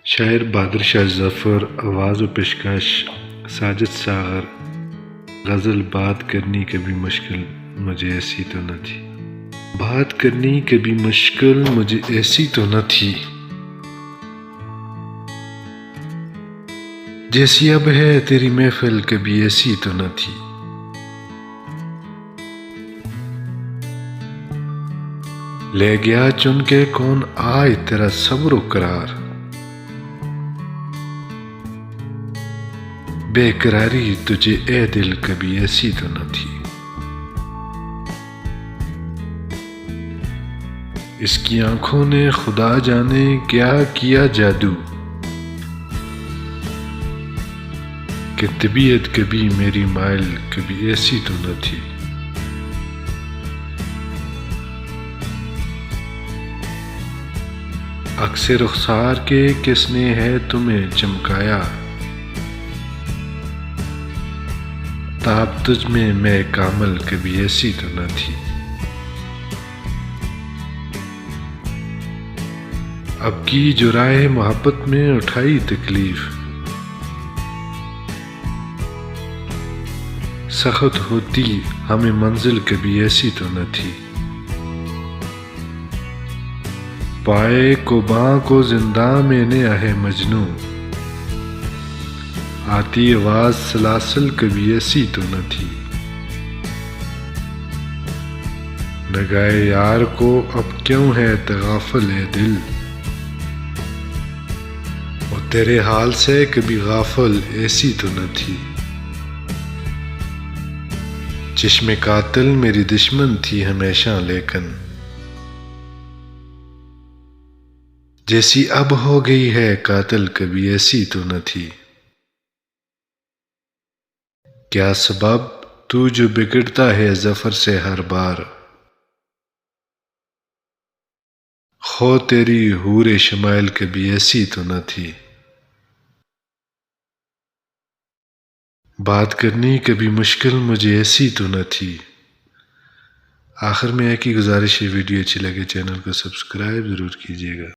شاعر بہادر شاہ ظفر، آواز و پیشکش ساجد ساغر۔ غزل بات کرنی کبھی مشکل مجھے ایسی تو نہ تھی، بات کرنی کبھی مشکل مجھے ایسی تو نہ تھی، جیسی اب ہے تیری محفل کبھی ایسی تو نہ تھی۔ لے گیا چن کے کون آئے تیرا صبر و قرار، بے قراری تجھے اے دل کبھی ایسی تو نہ تھی۔ اس کی آنکھوں نے خدا جانے کیا کیا جادو، کہ طبیعت کبھی میری مائل کبھی ایسی تو نہ تھی۔ عکس رخسار کے کس نے ہے تمہیں چمکایا، تاب تجھ میں کامل کبھی ایسی تو نہ تھی۔ اب کی جو راہ محبت میں اٹھائی تکلیف، سخت ہوتی ہمیں منزل کبھی ایسی تو نہ تھی۔ پائے کو باں کو زنداں میں نے ہے مجنوں، آتی آواز سلاسل کبھی ایسی تو نہ تھی۔ نگاہ یار کو اب کیوں ہے تغافل اے دل، اور تیرے حال سے کبھی غافل ایسی تو نہ تھی۔ چشم قاتل میری دشمن تھی ہمیشہ لیکن، جیسی اب ہو گئی ہے قاتل کبھی ایسی تو نہ تھی۔ کیا سبب تو جو بگڑتا ہے ظفر سے ہر بار، خو تیری حور شمائل کبھی ایسی تو نہ تھی۔ بات کرنی کبھی مشکل مجھے ایسی تو نہ تھی۔ آخر میں ایک ہی گزارش ہے، ویڈیو اچھی لگے چینل کو سبسکرائب ضرور کیجیے گا۔